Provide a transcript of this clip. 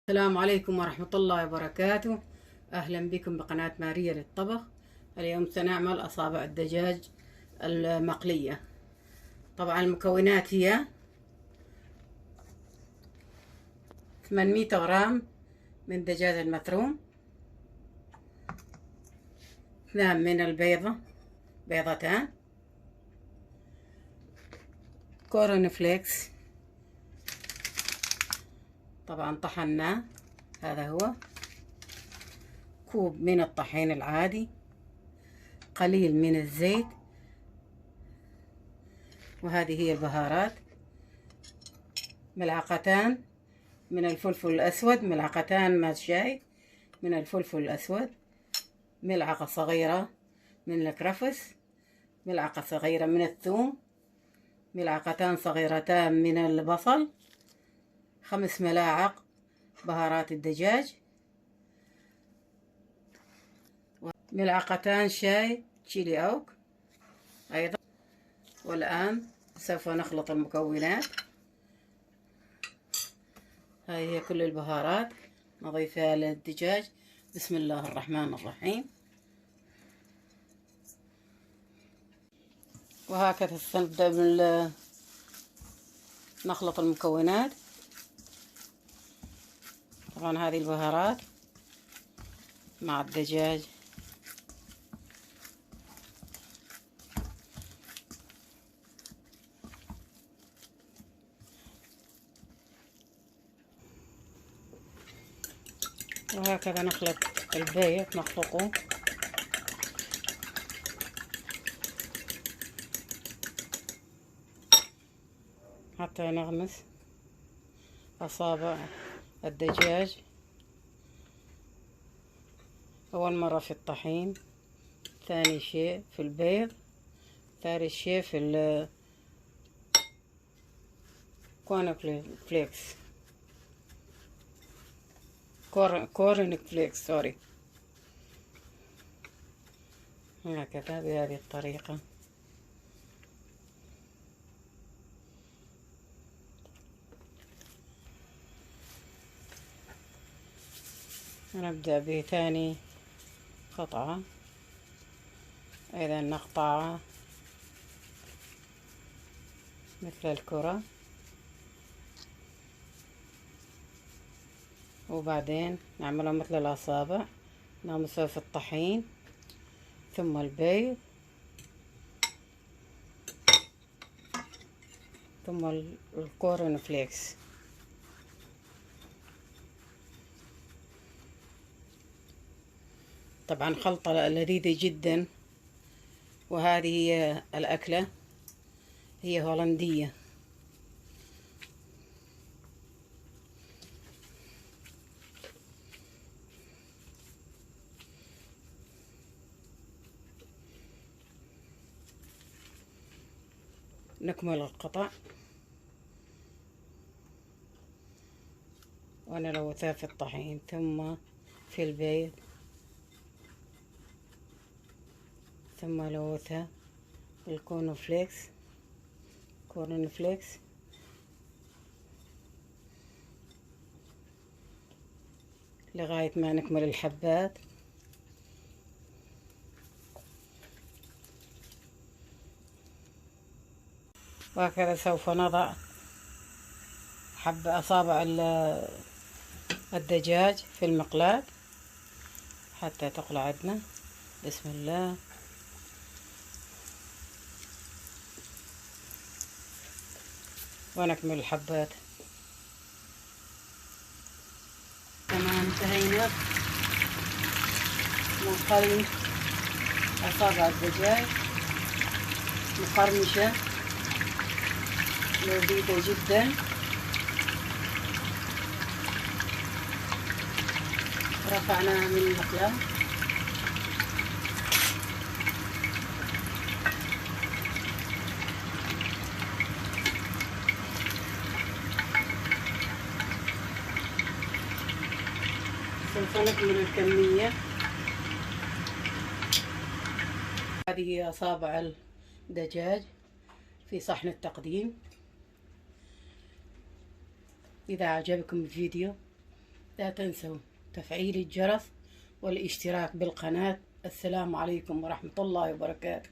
السلام عليكم ورحمة الله وبركاته. أهلا بكم بقناة ماريا للطبخ. اليوم سنعمل أصابع الدجاج المقلية. طبعا المكونات هي 800 غرام من الدجاج المفروم، 2 من البيضة، بيضتان، كورن فليكس طبعا طحناه، هذا هو، كوب من الطحين العادي، قليل من الزيت، وهذه هي البهارات، ملعقتان من الفلفل الأسود، ملعقتان ماء شاي من الفلفل الأسود، ملعقة صغيرة من الكرفس، ملعقة صغيرة من الثوم، ملعقتان صغيرتان من البصل، 5 ملاعق بهارات الدجاج، ملعقتان شاي تشيلي أوك أيضا. والآن سوف نخلط المكونات. هذه هي كل البهارات نضيفها للدجاج. بسم الله الرحمن الرحيم. وهكذا سنبدأ نخلط المكونات. طبعا هذه البهارات مع الدجاج، وهكذا نخلط البيض، نخفقه حتى نغمس أصابع الدجاج. أول مرة في الطحين، ثاني شيء في البيض، ثالث شيء في كورن فليكس، كورن فليكس سوري. هكذا بهذه الطريقة. نبدأ بثاني قطعة، أيضا نقطعها مثل الكرة، وبعدين نعملها مثل الأصابع، نغمسها في الطحين ثم البيض ثم الكورن فليكس. طبعا خلطة لذيذة جدا، وهذه هي الأكلة، هي هولندية. نكمل القطع ونلوثها في الطحين ثم في البيض، ثم لوثها بالكورن فليكس لغاية ما نكمل الحبات. وهكذا سوف نضع أصابع الدجاج في المقلاة حتى تقلع عندنا. بسم الله. ونكمل الحبات. تمام، انتهينا من قلي أصابع الدجاج، مقرمشة لذيذة جدا. رفعناها من المقلاة. سوف نكمل الكمية. هذه هي أصابع الدجاج في صحن التقديم. إذا أعجبكم الفيديو لا تنسوا تفعيل الجرس والاشتراك بالقناة. السلام عليكم ورحمة الله وبركاته.